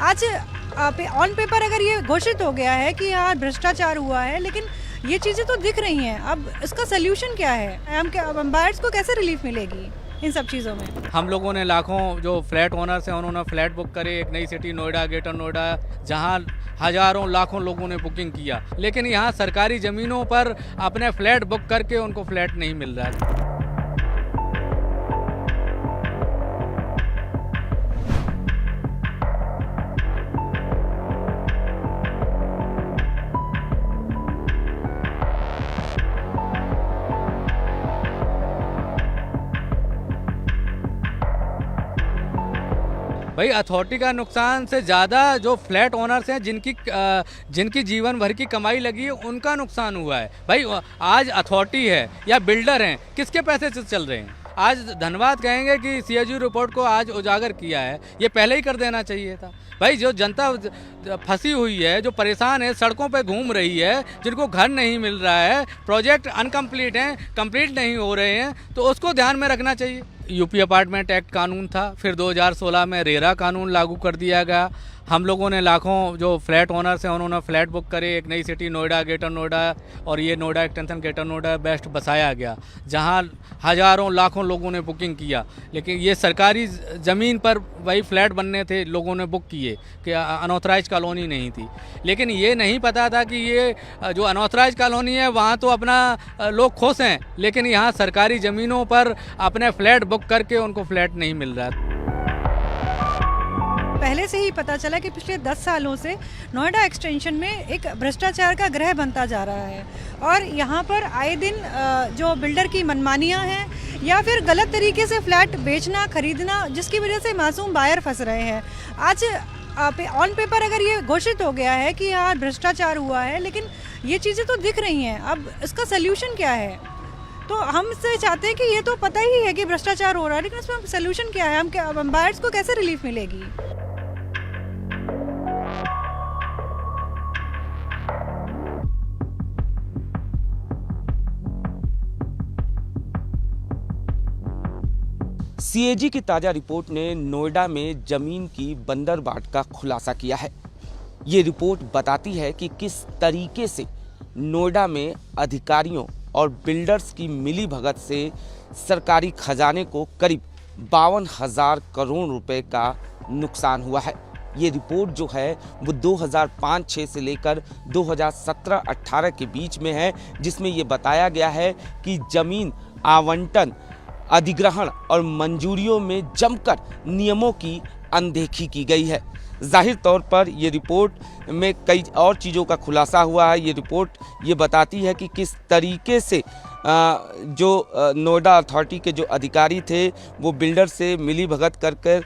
आज on paper अगर ये घोषित हो गया है कि यहाँ भ्रष्टाचार हुआ है, लेकिन ये चीज़ें तो दिख रही हैं। अब इसका सोल्यूशन क्या है? अब एम्बायर्स को कैसे रिलीफ मिलेगी इन सब चीज़ों में? हम लोगों ने लाखों जो फ्लैट ओनर्स हैं उन्होंने फ्लैट बुक करे, एक नई सिटी नोएडा, ग्रेटर नोएडा, जहां हजारों लाखों लोगों ने बुकिंग किया, लेकिन यहां सरकारी ज़मीनों पर अपने फ्लैट बुक करके उनको फ्लैट नहीं मिल रहा है। भाई अथॉरिटी का नुकसान से ज़्यादा जो फ्लैट ओनर्स हैं जिनकी जीवन भर की कमाई लगी है उनका नुकसान हुआ है। भाई आज अथॉरिटी है या बिल्डर हैं, किसके पैसे से चल रहे हैं? आज धन्यवाद कहेंगे कि सीएजी रिपोर्ट को आज उजागर किया है, ये पहले ही कर देना चाहिए था। भाई जो जनता फंसी हुई है, जो परेशान है, सड़कों पे घूम रही है, जिनको घर नहीं मिल रहा है, प्रोजेक्ट अनकम्प्लीट हैं, कंप्लीट नहीं हो रहे हैं, तो उसको ध्यान में रखना चाहिए। यूपी अपार्टमेंट एक्ट कानून था, फिर 2016 में रेरा कानून लागू कर दिया गया। हम लोगों ने लाखों जो फ्लैट ओनर्स हैं उन्होंने फ्लैट बुक करे, एक नई सिटी नोएडा, ग्रेटर नोएडा और ये Noida extension greater Noida best बसाया गया, जहां हजारों लाखों लोगों ने बुकिंग किया। लेकिन ये सरकारी ज़मीन पर वही फ्लैट बनने थे, लोगों ने बुक किए कि अनऑथराइज कॉलोनी नहीं थी। लेकिन ये नहीं पता था कि ये जो अनऑथराइज कॉलोनी है वहाँ तो अपना लोग खुश हैं, लेकिन यहाँ सरकारी ज़मीनों पर अपने फ्लैट बुक करके उनको फ्लैट नहीं मिल रहा है। पहले से ही पता चला कि पिछले 10 सालों से नोएडा एक्सटेंशन में एक भ्रष्टाचार का ग्रह बनता जा रहा है और यहाँ पर आए दिन जो बिल्डर की मनमानियाँ हैं या फिर गलत तरीके से फ्लैट बेचना खरीदना, जिसकी वजह से मासूम बायर फंस रहे हैं। आज ऑन पेपर अगर ये घोषित हो गया है कि यहाँ भ्रष्टाचार हुआ है, लेकिन ये चीज़ें तो दिख रही हैं। अब इसका सोल्यूशन क्या है? तो हम इससे चाहते हैं कि ये तो पता ही है कि भ्रष्टाचार हो रहा है, लेकिन इसमें सोल्यूशन क्या है? हम एम्बायर्स को कैसे रिलीफ मिलेगी? सीएजी की ताज़ा रिपोर्ट ने नोएडा में जमीन की बंदरबाट का खुलासा किया है। ये रिपोर्ट बताती है कि किस तरीके से नोएडा में अधिकारियों और बिल्डर्स की मिलीभगत से सरकारी खजाने को करीब 52,000 करोड़ रुपए का नुकसान हुआ है। ये रिपोर्ट जो है वो 2005-06 से लेकर 2017-18 के बीच में है, जिसमें ये बताया गया है कि जमीन आवंटन, अधिग्रहण और मंजूरियों में जमकर नियमों की अनदेखी की गई है। जाहिर तौर पर ये रिपोर्ट में कई और चीज़ों का खुलासा हुआ है। ये रिपोर्ट ये बताती है कि किस तरीके से जो नोएडा अथॉरिटी के जो अधिकारी थे वो बिल्डर से मिलीभगत कर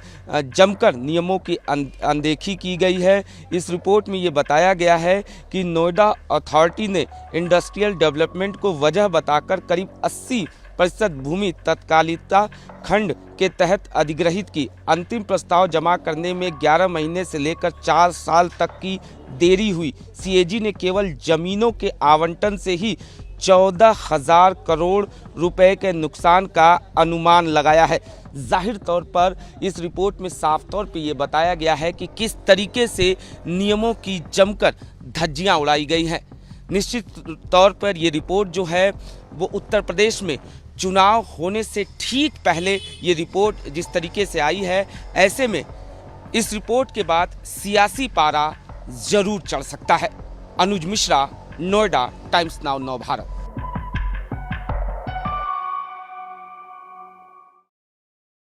जमकर नियमों की अनदेखी की गई है। इस रिपोर्ट में ये बताया गया है कि नोएडा अथॉरिटी ने इंडस्ट्रियल डेवलपमेंट को वजह बताकर करीब 80% भूमि तत्कालिकता खंड के तहत अधिग्रहित की। अंतिम प्रस्ताव जमा करने में 11 महीने से लेकर 4 साल तक की देरी हुई। सीएजी ने केवल जमीनों के आवंटन से ही 14,000 करोड़ रुपए के नुकसान का अनुमान लगाया है। जाहिर तौर पर इस रिपोर्ट में साफ तौर पे ये बताया गया है कि किस तरीके से नियमों की जमकर धज्जियां उड़ाई गई हैं। निश्चित तौर पर ये रिपोर्ट जो है वो उत्तर प्रदेश में चुनाव होने से ठीक पहले ये रिपोर्ट जिस तरीके से आई है, ऐसे में इस रिपोर्ट के बाद सियासी पारा जरूर चढ़ सकता है। अनुज मिश्रा, नोएडा, टाइम्स नाउ नव भारत।